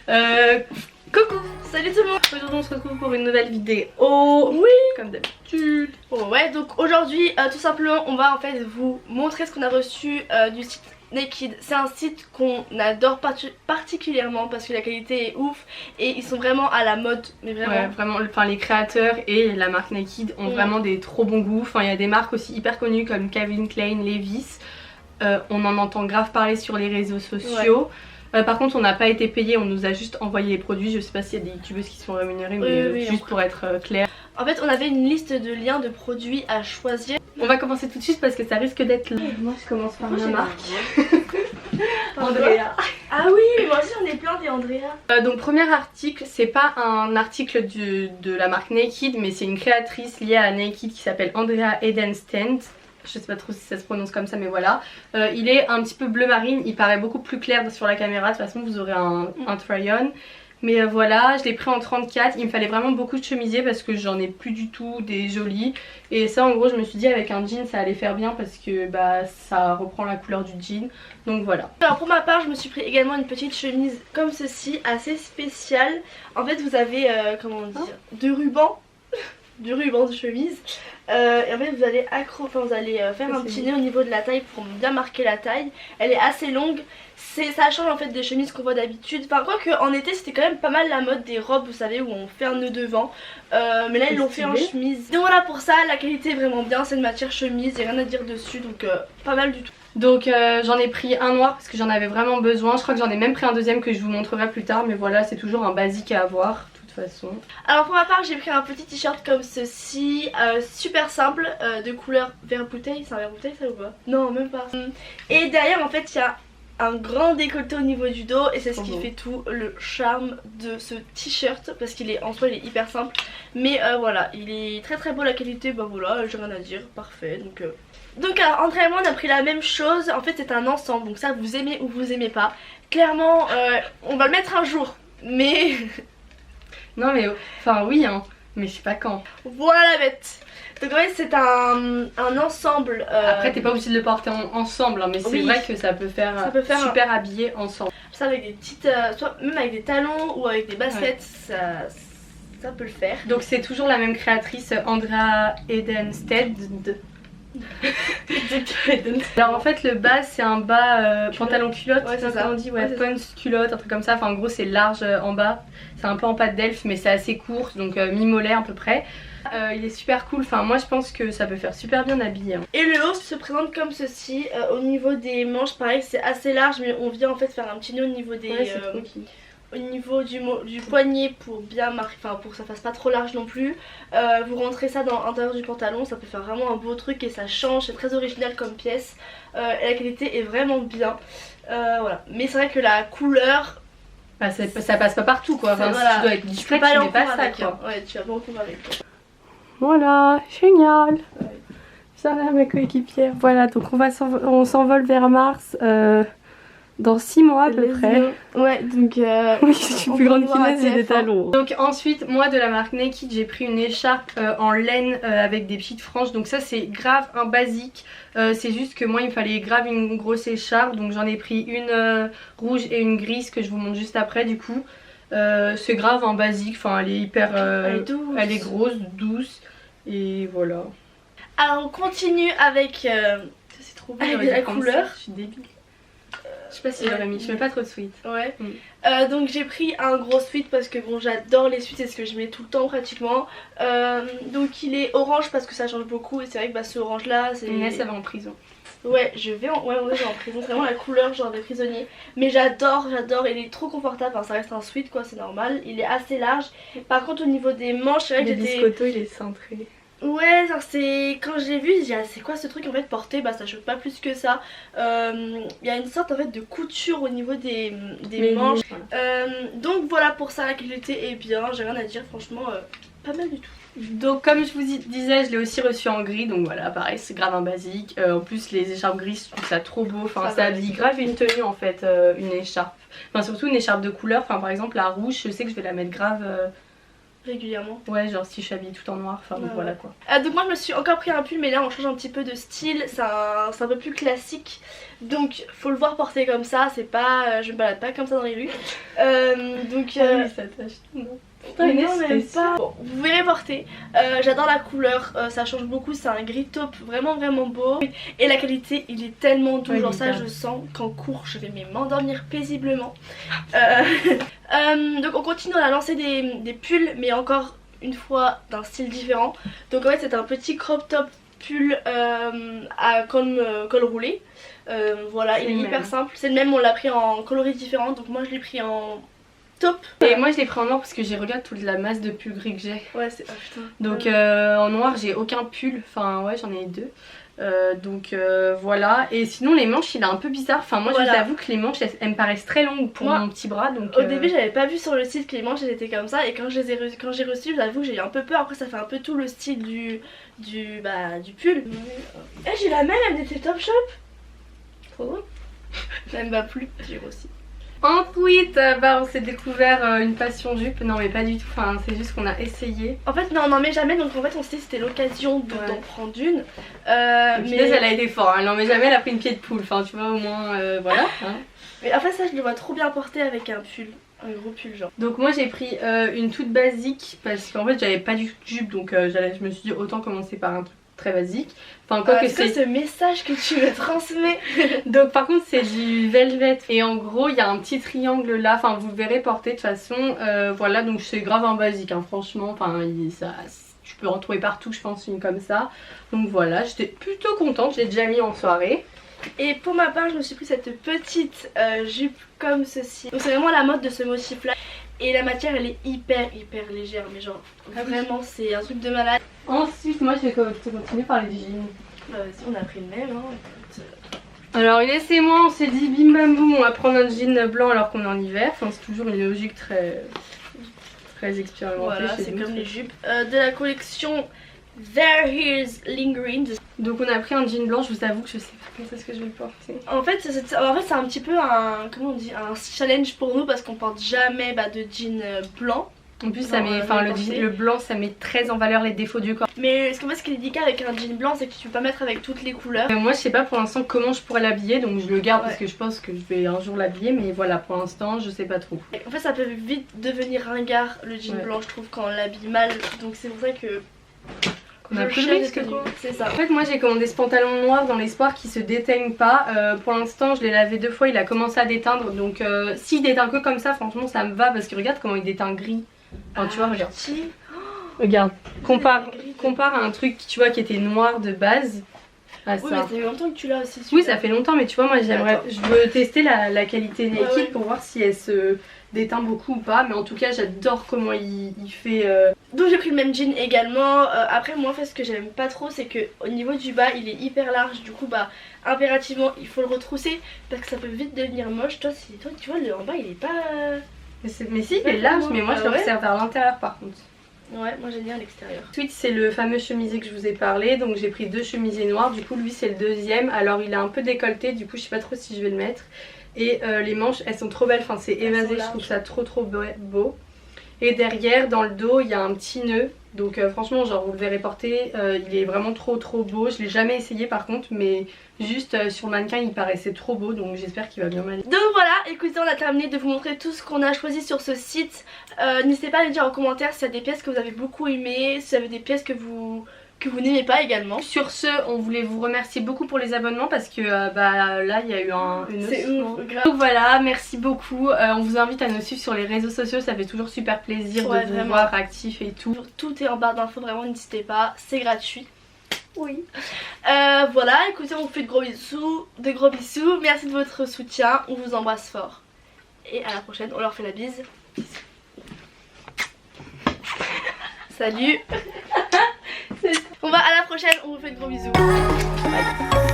Coucou, salut tout le monde. Aujourd'hui on se retrouve pour une nouvelle vidéo. Oui, comme d'habitude. Ouais, donc aujourd'hui tout simplement on va en fait vous montrer ce qu'on a reçu du site Naked. C'est un site qu'on adore particulièrement parce que la qualité est ouf et ils sont vraiment à la mode. Mais vraiment, ouais, vraiment, enfin, les créateurs et la marque Naked ont vraiment des trop bons goûts. Enfin, il y a des marques aussi hyper connues comme Calvin Klein, Levi's. On en entend grave parler sur les réseaux sociaux. Par contre on n'a pas été payé, on nous a juste envoyé les produits. Je sais pas s'il y a des youtubeuses qui sont rémunérées, mais juste pour être clair. En fait on avait une liste de liens de produits à choisir. On va commencer tout de suite parce que ça risque d'être long. Moi je commence par ma marque. Andrea. Ah oui, moi aussi j'en ai plein des Andrea. Donc premier article, c'est pas un article de la marque Naked, mais c'est une créatrice liée à Naked qui s'appelle Andrea Edenstedt. Je sais pas trop si ça se prononce comme ça, mais voilà. Il est un petit peu bleu marine, il paraît beaucoup plus clair sur la caméra. De toute façon vous aurez un try-on. Mais voilà, je l'ai pris en 34. Il me fallait vraiment beaucoup de chemisiers parce que j'en ai plus du tout des jolis. Et ça en gros je me suis dit avec un jean ça allait faire bien parce que bah ça reprend la couleur du jean. Donc voilà. Alors pour ma part je me suis pris également une petite chemise comme ceci, assez spéciale. En fait vous avez comment dire, deux rubans. Du ruban de chemise et en fait vous allez vous allez faire un petit nœud au niveau de la taille pour bien marquer la taille. Elle est assez longue, ça change en fait des chemises qu'on voit d'habitude. Enfin quoi que en été c'était quand même pas mal la mode des robes vous savez où on fait un nœud devant, mais là ils l'ont fait en chemise. Donc voilà, pour ça la qualité est vraiment bien, c'est une matière chemise, il n'y a rien à dire dessus, donc pas mal du tout. Donc j'en ai pris un noir parce que j'en avais vraiment besoin. Je crois que j'en ai même pris un deuxième que je vous montrerai plus tard, mais voilà, c'est toujours un basique à avoir. Façon. Alors pour ma part j'ai pris un petit t-shirt comme ceci, super simple, de couleur vert bouteille. C'est un vert bouteille ça ou pas? Non même pas. Et derrière en fait il y a un grand décolleté au niveau du dos et c'est ce qui fait tout le charme de ce t-shirt parce qu'il est en soi il est hyper simple, mais voilà, il est très très beau, la qualité, bah voilà, j'ai rien à dire, parfait. Donc alors entre elle et moi on a pris la même chose, en fait c'est un ensemble, donc ça vous aimez ou vous aimez pas. Clairement on va le mettre un jour, mais... Non mais enfin oui hein, mais je sais pas quand. Voilà la bête. Donc en fait c'est un ensemble. Après t'es pas obligé de le porter ensemble hein, mais c'est vrai que ça peut faire super habillé ensemble. Ça avec des petites, soit même avec des talons ou avec des baskets, ça peut le faire. Donc c'est toujours la même créatrice, Andrea Edenstedt. Alors en fait le bas c'est un bas pantalon culotte, c'est ça qu'on dit, pants culotte, un truc comme ça. Enfin en gros c'est large en bas, c'est un peu en pâte d'elfe mais c'est assez court, donc mi-mollet à peu près. Il est super cool, enfin moi je pense que ça peut faire super bien habillé. Et le haut se présente comme ceci, au niveau des manches pareil c'est assez large mais on vient en fait faire un petit nœud au niveau des... au niveau du poignet pour bien marquer, enfin pour que ça fasse pas trop large non plus. Vous rentrez ça dans l'intérieur du pantalon, ça peut faire vraiment un beau truc et ça change, c'est très original comme pièce. Et la qualité est vraiment bien, voilà. Mais c'est vrai que la couleur... Bah, ça passe pas partout quoi, enfin, voilà. Si tu dois être discret, tu mets pas ça quoi. Ouais, tu vas pas en cours avec quoi. Voilà, génial. Ça là ma coéquipière. Voilà, donc on s'envole vers Mars. Dans 6 mois à peu près. Ouais, donc oui, je suis plus grande qu'Inès, j'ai des talons. Donc ensuite, moi de la marque Naked, j'ai pris une écharpe en laine avec des petites franges. Donc ça c'est grave un basique. C'est juste que moi il me fallait grave une grosse écharpe. Donc j'en ai pris une rouge et une grise que je vous montre juste après du coup. C'est grave un basique, enfin elle est hyper... elle est grosse, douce. Et voilà. Alors on continue avec... c'est trop beau avec la couleur. Je suis débile. Je sais pas si j'aurais mis, je mets pas trop de sweat. Ouais. Donc j'ai pris un gros sweat parce que bon j'adore les sweats, c'est ce que je mets tout le temps pratiquement. Donc il est orange parce que ça change beaucoup et c'est vrai que bah, ce orange là c'est... Inès elle va en prison. Ouais je vais en prison, c'est vraiment la couleur genre des prisonniers. Mais j'adore, il est trop confortable, enfin ça reste un sweat quoi, c'est normal. Il est assez large. Par contre au niveau des manches c'est vrai que j'étais... Le biscotto il est cintré. Ouais, c'est quand je l'ai vu, j'ai dit ah, c'est quoi ce truc en fait porté, bah ça choque pas plus que ça. Il y a une sorte en fait de couture au niveau des manches. Donc voilà, pour ça la qualité est bien, j'ai rien à dire, franchement pas mal du tout. Donc comme je vous disais, je l'ai aussi reçu en gris, donc voilà pareil c'est grave un basique. En plus les écharpes grises je trouve ça trop beau, enfin ça habille grave une tenue en fait, une écharpe. Enfin surtout une écharpe de couleur, enfin par exemple la rouge je sais que je vais la mettre grave... régulièrement. Ouais, genre si je suis habillée tout en noir, enfin voilà quoi. Donc moi je me suis encore pris un pull, mais là on change un petit peu de style, c'est un peu plus classique. Donc faut le voir porter comme ça, c'est pas, je me balade pas comme ça dans les rues. Donc oui, ça tâche tout, non? non, même pas. Bon, vous verrez porter. J'adore la couleur, ça change beaucoup, c'est un gris taupe vraiment beau. Et la qualité, il est tellement doux, genre ça je sens qu'en cours je vais m'endormir paisiblement. Donc on continue à lancer des pulls, mais encore une fois d'un style différent. Donc en fait c'est un petit crop top pull à col roulé. Voilà, il est hyper simple, c'est le même, on l'a pris en coloris différents, donc moi je l'ai pris en top. Et moi je l'ai pris en noir parce que j'ai regardé toute la masse de pulls gris que j'ai. Ouais, c'est... Oh, putain. Donc en noir j'ai aucun pull, enfin ouais j'en ai 2. Donc voilà, et sinon les manches il est un peu bizarre, enfin moi je vous avoue que les manches elles me paraissent très longues pour mon petit bras. Donc au début j'avais pas vu sur le site que les manches elles étaient comme ça, et quand j'ai reçu je l'avoue que j'ai eu un peu peur. Après ça fait un peu tout le style du pull. J'ai la même, elle était Top Shop. Trop drôle. Elle me va plus, j'ai aussi. Ensuite, bah, on s'est découvert une passion jupe. Non mais pas du tout, enfin, c'est juste qu'on a essayé. En fait non, on n'en met jamais, donc en fait on s'est dit c'était l'occasion d'en prendre une. Mais elle a été fort, elle n'en met jamais, elle a pris une pied de poule, enfin tu vois au moins voilà. Hein. Mais en fait ça je le vois trop bien porter avec un pull, un gros pull genre. Donc moi j'ai pris une toute basique parce qu'en fait j'avais pas du tout de jupe, donc je me suis dit autant commencer par un truc très basique. Enfin quoi que c'est ce message que tu me transmets. Donc par contre c'est du velvet et en gros il y a un petit triangle là, enfin vous le verrez porter de toute façon. Voilà, donc c'est grave un basique hein, franchement, enfin tu peux en trouver partout je pense une comme ça. Donc voilà, j'étais plutôt contente, je l'ai déjà mis en soirée. Et pour ma part je me suis pris cette petite jupe comme ceci. Donc c'est vraiment la mode de ce motif là. Et la matière elle est hyper légère, mais genre vraiment c'est un truc de malade. Ensuite moi je vais continuer par les jeans. Vas-y, on a pris le même hein. Alors Inès et moi on s'est dit bim bam boum on va prendre un jean blanc alors qu'on est en hiver. Enfin c'est toujours une logique très expérimentée. Voilà, c'est comme les jupes de la collection There Here's Lingering. Donc on a pris un jean blanc, je vous avoue que je sais pas quand est-ce que je vais le porter. En fait c'est un petit peu un, comment on dit, un challenge pour nous parce qu'on porte jamais de jean blanc. En plus ça met, le blanc ça met très en valeur les défauts du corps. Mais ce qui est délicat avec un jean blanc c'est que tu peux pas mettre avec toutes les couleurs. Moi je sais pas pour l'instant comment je pourrais l'habiller, donc je le garde parce que je pense que je vais un jour l'habiller, mais voilà pour l'instant je sais pas trop. En fait ça peut vite devenir ringard le jean blanc je trouve quand on l'habille mal, donc c'est pour ça que... On a pris le risque quoi. C'est ça. En fait moi j'ai commandé ce pantalon noir dans l'espoir qu'il se déteigne pas. Pour l'instant je l'ai lavé 2 fois, il a commencé à déteindre. Donc s'il déteint que comme ça franchement ça me va parce que regarde comment il déteint gris. Enfin tu vois regarde. Regarde, compare à un truc tu vois qui était noir de base. À oui ça. mais ça fait longtemps que tu l'as aussi. Oui ça fait longtemps mais tu vois moi je veux tester la qualité Naked pour voir si elle se déteint beaucoup ou pas, mais en tout cas j'adore comment il fait. Donc j'ai pris le même jean également. Après moi en fait ce que j'aime pas trop c'est que au niveau du bas il est hyper large, du coup impérativement il faut le retrousser parce que ça peut vite devenir moche. Toi tu vois le en bas il est pas... Mais si il est large, mais moi je l'observe vers l'intérieur par contre. Ouais, moi j'aime bien à l'extérieur. Ensuite c'est le fameux chemisier que je vous ai parlé, donc j'ai pris 2 chemisiers noirs, du coup lui c'est le deuxième, alors il est un peu décolleté, du coup je sais pas trop si je vais le mettre. Et les manches elles sont trop belles, enfin c'est évasé, je trouve ça trop beau. Et derrière dans le dos il y a un petit nœud, donc franchement genre vous le verrez porter, il est vraiment trop beau. Je l'ai jamais essayé par contre, mais juste sur le mannequin il paraissait trop beau, donc j'espère qu'il va bien m'aller. Donc voilà, écoutez on a terminé de vous montrer tout ce qu'on a choisi sur ce site. N'hésitez pas à me dire en commentaire s'il y a des pièces que vous avez beaucoup aimées, s'il y avait des pièces que vous n'aimez pas également. Sur ce, on voulait vous remercier beaucoup pour les abonnements parce que là il y a eu une hausse. Donc voilà, merci beaucoup. On vous invite à nous suivre sur les réseaux sociaux, ça fait toujours super plaisir de vous voir actifs et tout. Tout est en barre d'infos, vraiment n'hésitez pas, c'est gratuit. Oui. Voilà, écoutez on vous fait de gros bisous, merci de votre soutien, on vous embrasse fort. Et à la prochaine, on leur fait la bise. Salut. Bon à la prochaine, on vous fait de gros bisous. Bye.